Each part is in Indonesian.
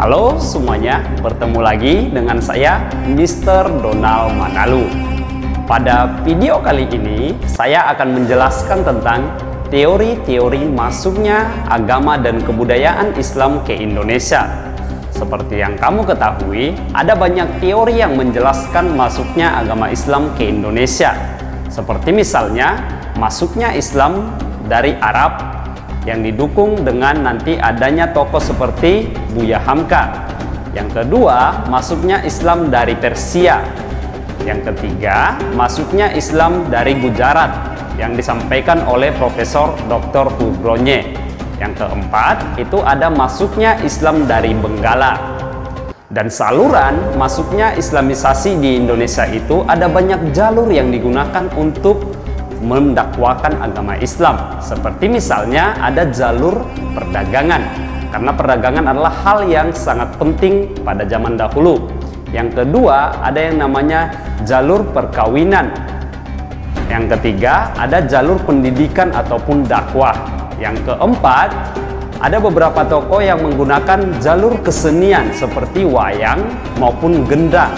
Halo semuanya, bertemu lagi dengan saya Mr. Donald Manalu. Pada video kali ini, saya akan menjelaskan tentang teori-teori masuknya agama dan kebudayaan Islam ke Indonesia. Seperti yang kamu ketahui, ada banyak teori yang menjelaskan masuknya agama Islam ke Indonesia. Seperti misalnya, masuknya Islam dari Arab yang didukung dengan nanti adanya tokoh seperti Buya Hamka. Yang kedua, masuknya Islam dari Persia. Yang ketiga, masuknya Islam dari Gujarat yang disampaikan oleh Profesor Dr. Hugronje. Yang keempat, itu ada masuknya Islam dari Benggala. Dan saluran masuknya Islamisasi di Indonesia itu ada banyak jalur yang digunakan untuk mendakwakan agama Islam. Seperti misalnya ada jalur perdagangan, karena perdagangan adalah hal yang sangat penting pada zaman dahulu. Yang kedua, ada yang namanya jalur perkawinan. Yang ketiga, ada jalur pendidikan ataupun dakwah. Yang keempat, ada beberapa tokoh yang menggunakan jalur kesenian seperti wayang maupun gendang.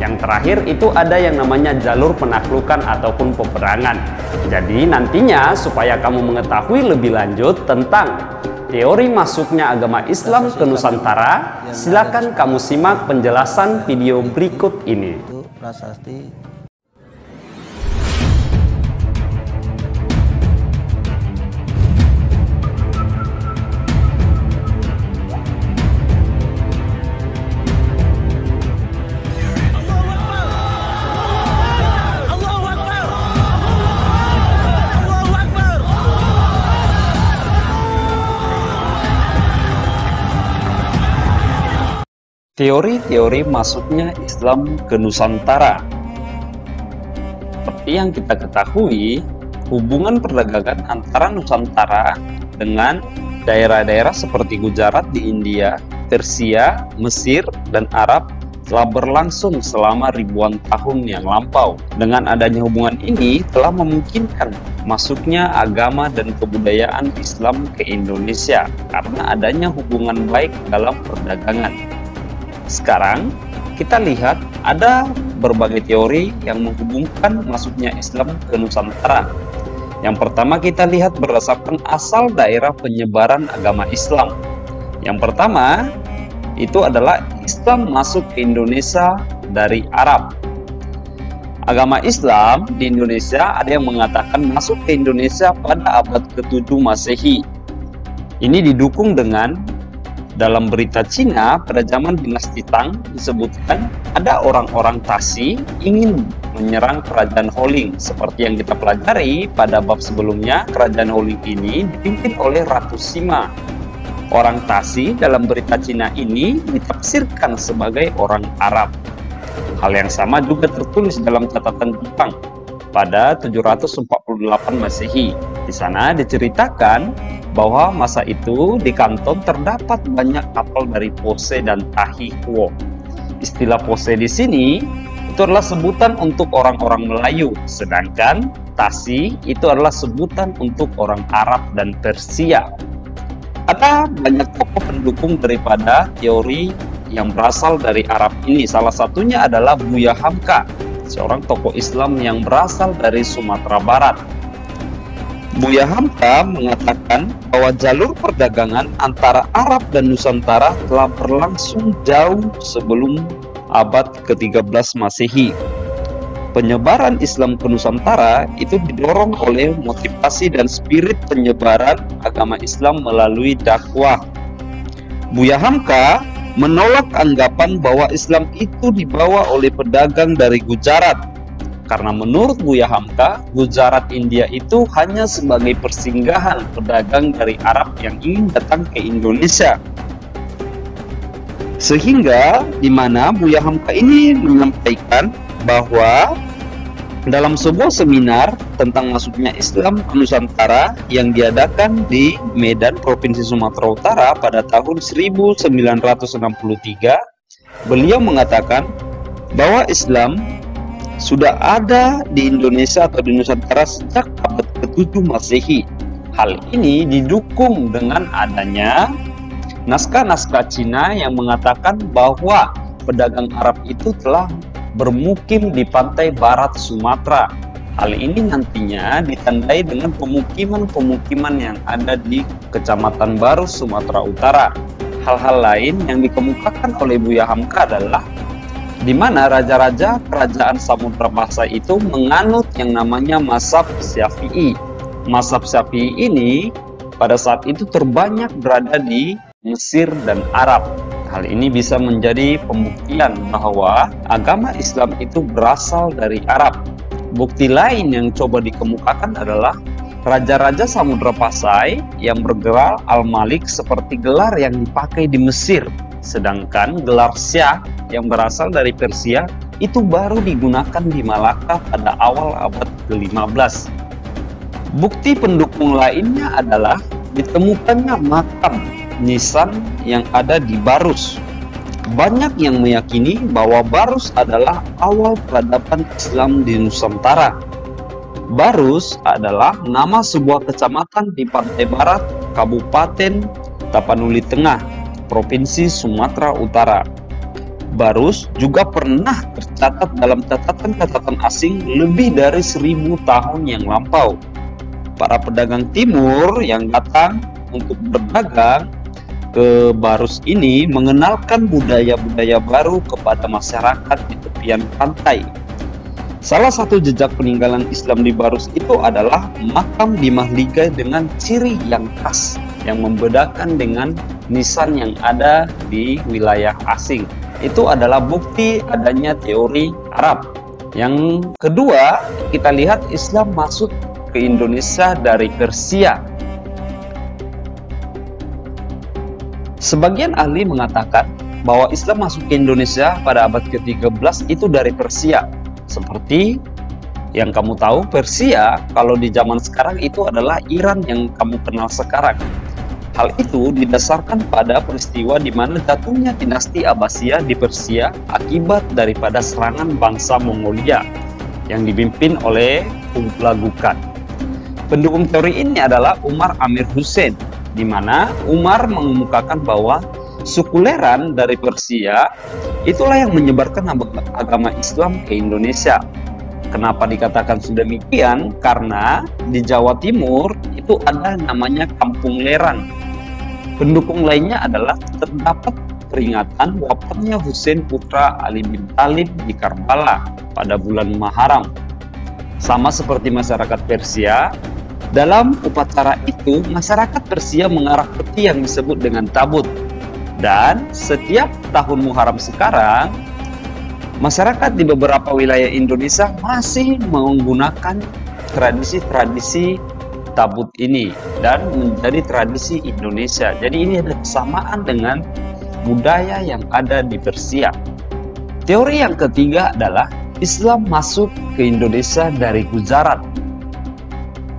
Yang terakhir itu ada yang namanya jalur penaklukan ataupun peperangan. Jadi nantinya supaya kamu mengetahui lebih lanjut tentang teori masuknya agama Islam ke Nusantara, silakan kamu simak penjelasan video berikut ini. Teori-teori masuknya Islam ke Nusantara. Seperti yang kita ketahui, hubungan perdagangan antara Nusantara dengan daerah-daerah seperti Gujarat di India, Persia, Mesir, dan Arab telah berlangsung selama ribuan tahun yang lampau. Dengan adanya hubungan ini telah memungkinkan masuknya agama dan kebudayaan Islam ke Indonesia karena adanya hubungan baik dalam perdagangan. Sekarang kita lihat ada berbagai teori yang menghubungkan masuknya Islam ke Nusantara. Yang pertama kita lihat berdasarkan asal daerah penyebaran agama Islam. Yang pertama itu adalah Islam masuk ke Indonesia dari Arab. Agama Islam di Indonesia ada yang mengatakan masuk ke Indonesia pada abad ke-7 Masehi. Ini didukung dengan dalam berita Cina pada zaman dinasti Tang disebutkan ada orang-orang Tasi ingin menyerang kerajaan Holing. Seperti yang kita pelajari pada bab sebelumnya, kerajaan Holing ini dipimpin oleh Ratu Sima. Orang Tasi dalam berita Cina ini ditafsirkan sebagai orang Arab. Hal yang sama juga tertulis dalam catatan Jepang pada 748 Masehi. Di sana diceritakan bahwa masa itu di Kanton terdapat banyak kapal dari Pose dan Tahi Kuo. Istilah Pose di sini itu adalah sebutan untuk orang-orang Melayu, sedangkan Tasi itu adalah sebutan untuk orang Arab dan Persia. Ada banyak tokoh pendukung daripada teori yang berasal dari Arab ini. Salah satunya adalah Buya Hamka, seorang tokoh Islam yang berasal dari Sumatera Barat. Buya Hamka mengatakan bahwa jalur perdagangan antara Arab dan Nusantara telah berlangsung jauh sebelum abad ke-13 Masehi. Penyebaran Islam ke Nusantara itu didorong oleh motivasi dan spirit penyebaran agama Islam melalui dakwah. Buya Hamka menolak anggapan bahwa Islam itu dibawa oleh pedagang dari Gujarat. Karena menurut Buya Hamka, Gujarat India itu hanya sebagai persinggahan pedagang dari Arab yang ingin datang ke Indonesia. Sehingga di mana Buya Hamka ini menyampaikan bahwa dalam sebuah seminar tentang masuknya Islam ke Nusantara yang diadakan di Medan, Provinsi Sumatera Utara pada tahun 1963, beliau mengatakan bahwa Islam sudah ada di Indonesia atau di Nusantara sejak abad ke-7 Masehi. Hal ini didukung dengan adanya naskah-naskah Cina yang mengatakan bahwa pedagang Arab itu telah bermukim di pantai barat Sumatera. Hal ini nantinya ditandai dengan pemukiman-pemukiman yang ada di Kecamatan Baru, Sumatera Utara. Hal-hal lain yang dikemukakan oleh Buya Hamka adalah di mana raja-raja kerajaan Samudra Pasai itu menganut yang namanya mazhab Syafi'i. Mazhab Syafi'i ini pada saat itu terbanyak berada di Mesir dan Arab. Hal ini bisa menjadi pembuktian bahwa agama Islam itu berasal dari Arab. Bukti lain yang coba dikemukakan adalah raja-raja Samudra Pasai yang bergelar Al-Malik seperti gelar yang dipakai di Mesir. Sedangkan gelar Syah yang berasal dari Persia itu baru digunakan di Malaka pada awal abad ke-15. Bukti pendukung lainnya adalah ditemukannya makam nisan yang ada di Barus. Banyak yang meyakini bahwa Barus adalah awal peradaban Islam di Nusantara. Barus adalah nama sebuah kecamatan di pantai barat Kabupaten Tapanuli Tengah, Provinsi Sumatera Utara. Barus juga pernah tercatat dalam catatan-catatan asing lebih dari 1000 tahun yang lampau. Para pedagang timur yang datang untuk berdagang ke Barus ini mengenalkan budaya-budaya baru kepada masyarakat di tepian pantai. Salah satu jejak peninggalan Islam di Barus itu adalah makam di Mahligai dengan ciri yang khas yang membedakan dengan nisan yang ada di wilayah asing. Itu adalah bukti adanya teori Arab. Yang kedua, kita lihat Islam masuk ke Indonesia dari Persia. Sebagian ahli mengatakan bahwa Islam masuk ke Indonesia pada abad ke-13 itu dari Persia. Seperti yang kamu tahu, Persia kalau di zaman sekarang itu adalah Iran yang kamu kenal sekarang. Hal itu didasarkan pada peristiwa di mana jatuhnya dinasti Abbasiyah di Persia akibat daripada serangan bangsa Mongolia yang dipimpin oleh Kublai Khan. Pendukung teori ini adalah Umar Amir Hussein, di mana Umar mengemukakan bahwa sukuleran dari Persia itulah yang menyebarkan agama Islam ke Indonesia. Kenapa dikatakan sedemikian? Karena di Jawa Timur itu ada namanya Kampung Lerang. Pendukung lainnya adalah terdapat peringatan wafatnya Husain putra Ali bin Thalib di Karbala pada bulan Muharram. Sama seperti masyarakat Persia, dalam upacara itu masyarakat Persia mengarak peti yang disebut dengan tabut. Dan setiap tahun Muharram sekarang, masyarakat di beberapa wilayah Indonesia masih menggunakan tradisi-tradisi tabut ini dan menjadi tradisi Indonesia. Jadi ini ada kesamaan dengan budaya yang ada di Persia. Teori yang ketiga adalah Islam masuk ke Indonesia dari Gujarat.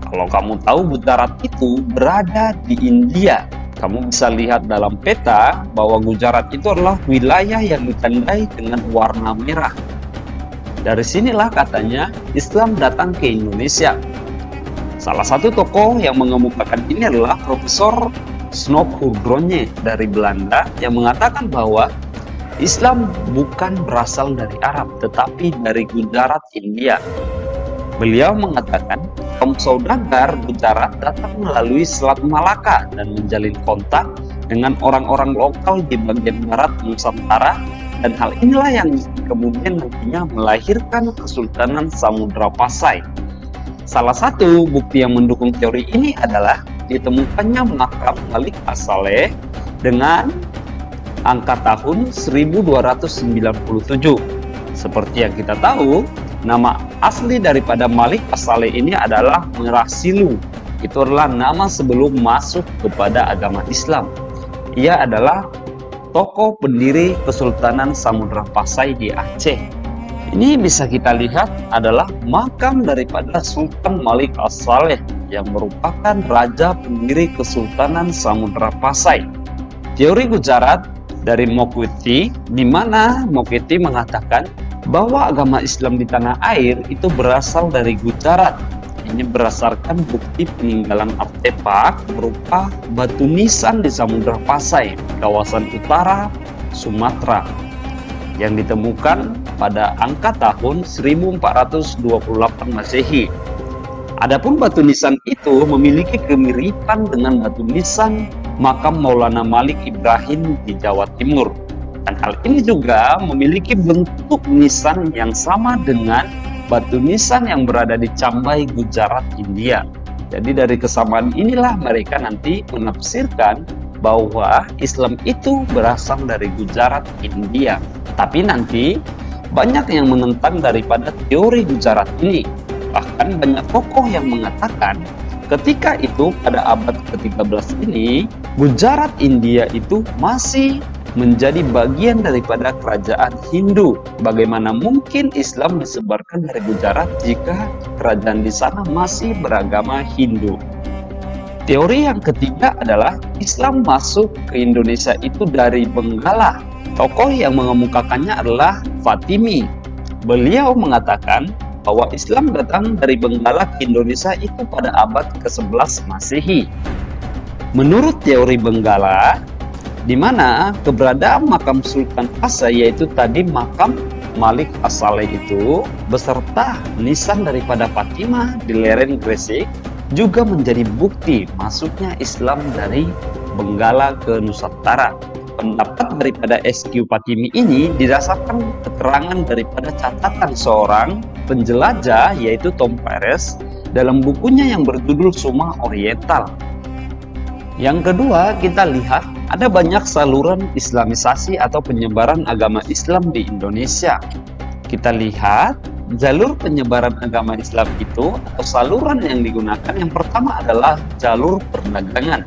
Kalau kamu tahu, Gujarat itu berada di India. Kamu bisa lihat dalam peta bahwa Gujarat itu adalah wilayah yang ditandai dengan warna merah. Dari sinilah katanya Islam datang ke Indonesia. Salah satu tokoh yang mengemukakan ini adalah Profesor Snoep Hurdronje dari Belanda yang mengatakan bahwa Islam bukan berasal dari Arab tetapi dari Gujarat, India. Beliau mengatakan kaum saudagar Gujarat datang melalui Selat Malaka dan menjalin kontak dengan orang-orang lokal di bagian barat Nusantara, dan hal inilah yang kemudian nantinya melahirkan Kesultanan Samudra Pasai. Salah satu bukti yang mendukung teori ini adalah ditemukannya makam Malik As-Saleh dengan angka tahun 1297. Seperti yang kita tahu, nama asli daripada Malik As-Saleh ini adalah Merah Silu. Itu adalah nama sebelum masuk kepada agama Islam. Ia adalah tokoh pendiri Kesultanan Samudra Pasai di Aceh. Ini bisa kita lihat adalah makam daripada Sultan Malik As-Saleh yang merupakan raja pendiri Kesultanan Samudra Pasai. Teori Gujarat dari Mokwiti, di mana Mokwiti mengatakan bahwa agama Islam di tanah air itu berasal dari Gujarat. Ini berdasarkan bukti peninggalan artefak berupa batu nisan di Samudra Pasai, kawasan utara Sumatera, yang ditemukan pada angka tahun 1428 Masehi. Adapun batu nisan itu memiliki kemiripan dengan batu nisan makam Maulana Malik Ibrahim di Jawa Timur. Dan hal ini juga memiliki bentuk nisan yang sama dengan batu nisan yang berada di Cambai, Gujarat, India. Jadi dari kesamaan inilah mereka nanti menafsirkan bahwa Islam itu berasal dari Gujarat, India. Tapi nanti banyak yang menentang daripada teori Gujarat ini. Bahkan banyak tokoh yang mengatakan ketika itu pada abad ke-13 ini, Gujarat, India itu masih menjadi bagian daripada kerajaan Hindu. Bagaimana mungkin Islam disebarkan dari Gujarat jika kerajaan di sana masih beragama Hindu? Teori yang ketiga adalah Islam masuk ke Indonesia itu dari Benggala. Tokoh yang mengemukakannya adalah Fatimi. Beliau mengatakan bahwa Islam datang dari Benggala ke Indonesia itu pada abad ke-11 Masehi. Menurut teori Benggala, di mana keberadaan makam Sultan Pasai, yaitu tadi makam Malik As-Saleh itu, beserta nisan daripada Fatimah di lereng Gresik, juga menjadi bukti masuknya Islam dari Benggala ke Nusantara. Pendapat daripada SQ Fatimi ini didasarkan keterangan daripada catatan seorang penjelajah, yaitu Tom Paris, dalam bukunya yang berjudul Suma Oriental. Yang kedua, kita lihat ada banyak saluran Islamisasi atau penyebaran agama Islam di Indonesia. Kita lihat jalur penyebaran agama Islam itu atau saluran yang digunakan, yang pertama adalah jalur perdagangan.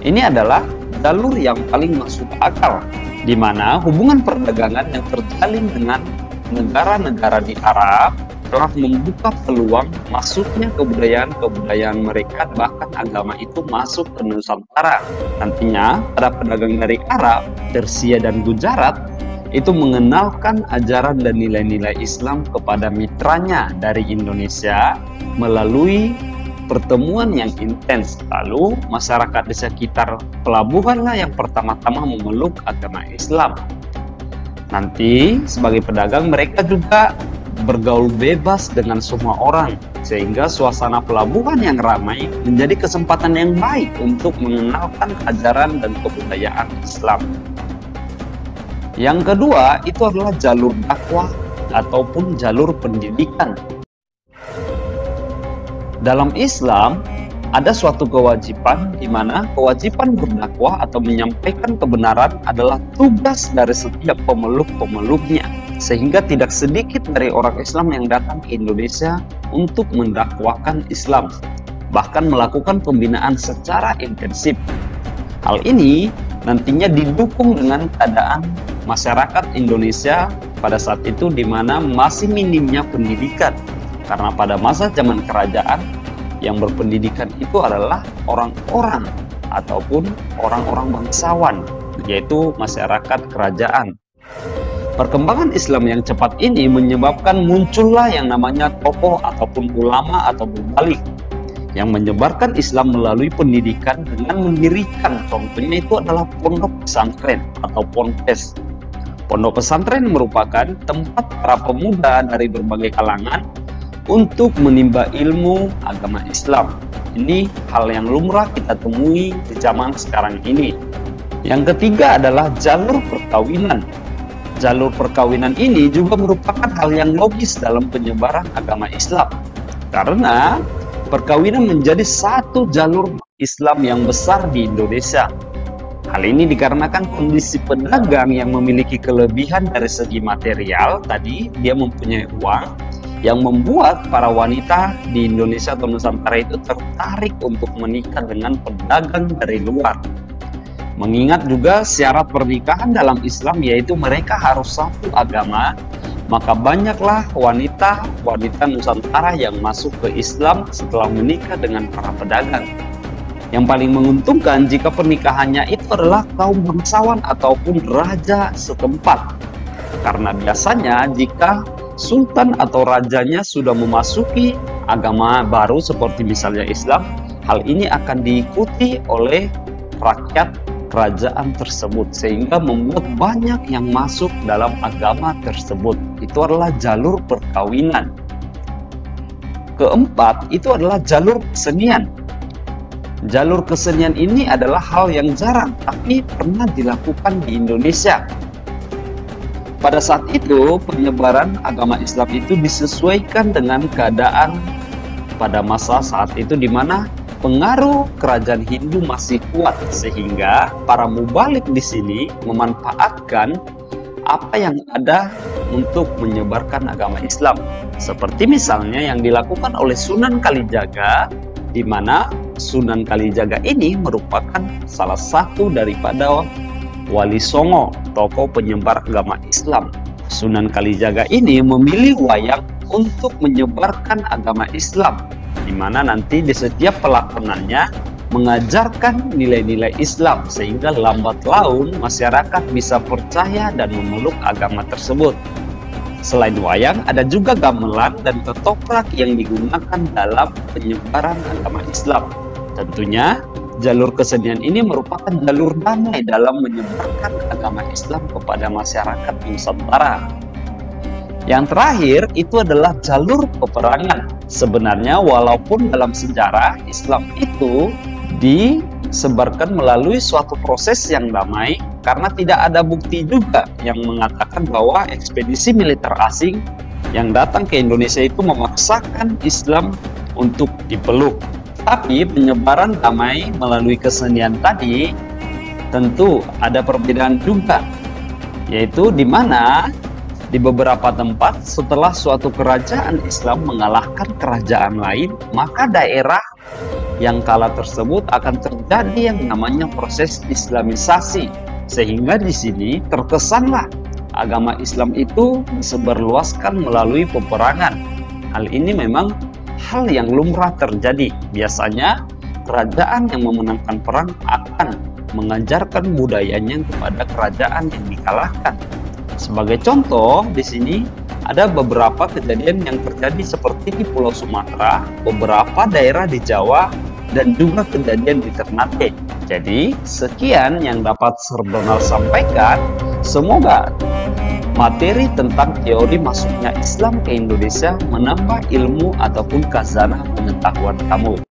Ini adalah jalur yang paling masuk akal, di mana hubungan perdagangan yang terjalin dengan negara-negara di Arab telah membuka peluang masuknya kebudayaan-kebudayaan mereka, bahkan agama itu masuk ke Nusantara. Nantinya para pedagang dari Arab, Persia, dan Gujarat itu mengenalkan ajaran dan nilai-nilai Islam kepada mitranya dari Indonesia melalui pertemuan yang intens. Lalu masyarakat di sekitar pelabuhanlah yang pertama-tama memeluk agama Islam. Nanti sebagai pedagang mereka juga bergaul bebas dengan semua orang, sehingga suasana pelabuhan yang ramai menjadi kesempatan yang baik untuk mengenalkan ajaran dan kebudayaan Islam. Yang kedua itu adalah jalur dakwah ataupun jalur pendidikan. Dalam Islam ada suatu kewajiban di mana kewajiban berdakwah atau menyampaikan kebenaran adalah tugas dari setiap pemeluk-pemeluknya, sehingga tidak sedikit dari orang Islam yang datang ke Indonesia untuk mendakwakan Islam, bahkan melakukan pembinaan secara intensif. Hal ini nantinya didukung dengan keadaan masyarakat Indonesia pada saat itu di mana masih minimnya pendidikan, karena pada masa zaman kerajaan yang berpendidikan itu adalah orang-orang ataupun orang-orang bangsawan, yaitu masyarakat kerajaan. Perkembangan Islam yang cepat ini menyebabkan muncullah yang namanya tokoh ataupun ulama atau mubalik yang menyebarkan Islam melalui pendidikan dengan mendirikan, contohnya itu adalah pondok pesantren atau ponpes. Pondok pesantren merupakan tempat para pemuda dari berbagai kalangan untuk menimba ilmu agama Islam. Ini hal yang lumrah kita temui di zaman sekarang ini. Yang ketiga adalah jalur perkawinan. Jalur perkawinan ini juga merupakan hal yang logis dalam penyebaran agama Islam, karena perkawinan menjadi satu jalur Islam yang besar di Indonesia. Hal ini dikarenakan kondisi pedagang yang memiliki kelebihan dari segi material, tadi dia mempunyai uang, yang membuat para wanita di Indonesia atau Nusantara itu tertarik untuk menikah dengan pedagang dari luar. Mengingat juga syarat pernikahan dalam Islam yaitu mereka harus satu agama, maka banyaklah wanita Nusantara yang masuk ke Islam setelah menikah dengan para pedagang. Yang paling menguntungkan jika pernikahannya itu adalah kaum bangsawan ataupun raja setempat, karena biasanya jika sultan atau rajanya sudah memasuki agama baru seperti misalnya Islam, hal ini akan diikuti oleh rakyat kerajaan tersebut sehingga membuat banyak yang masuk dalam agama tersebut. Itu adalah jalur perkawinan. Keempat, itu adalah jalur kesenian. Jalur kesenian ini adalah hal yang jarang tapi pernah dilakukan di Indonesia. Pada saat itu, penyebaran agama Islam itu disesuaikan dengan keadaan pada masa saat itu di mana pengaruh kerajaan Hindu masih kuat, sehingga para mubalik di sini memanfaatkan apa yang ada untuk menyebarkan agama Islam. Seperti misalnya yang dilakukan oleh Sunan Kalijaga, di mana Sunan Kalijaga ini merupakan salah satu daripada Wali Songo, tokoh penyebar agama Islam. Sunan Kalijaga ini memilih wayang untuk menyebarkan agama Islam, di mana nanti di setiap pelakonannya mengajarkan nilai-nilai Islam sehingga lambat laun masyarakat bisa percaya dan memeluk agama tersebut. Selain wayang, ada juga gamelan dan ketoprak yang digunakan dalam penyebaran agama Islam. Tentunya, jalur kesenian ini merupakan jalur damai dalam menyebarkan agama Islam kepada masyarakat Nusantara. Yang terakhir, itu adalah jalur peperangan. Sebenarnya, walaupun dalam sejarah Islam itu disebarkan melalui suatu proses yang damai, karena tidak ada bukti juga yang mengatakan bahwa ekspedisi militer asing yang datang ke Indonesia itu memaksakan Islam untuk dipeluk. Tapi penyebaran damai melalui kesenian tadi tentu ada perbedaan juga, yaitu di mana di beberapa tempat setelah suatu kerajaan Islam mengalahkan kerajaan lain, maka daerah yang kalah tersebut akan terjadi yang namanya proses Islamisasi, sehingga di sini terkesanlah agama Islam itu disebarluaskan melalui peperangan. Hal ini memang hal yang lumrah terjadi. Biasanya kerajaan yang memenangkan perang akan mengajarkan budayanya kepada kerajaan yang dikalahkan. Sebagai contoh, di sini ada beberapa kejadian yang terjadi seperti di Pulau Sumatera, beberapa daerah di Jawa, dan juga kejadian di Ternate. Jadi, sekian yang dapat Sir Donald sampaikan. Semoga materi tentang teori masuknya Islam ke Indonesia menambah ilmu ataupun khazanah pengetahuan kamu.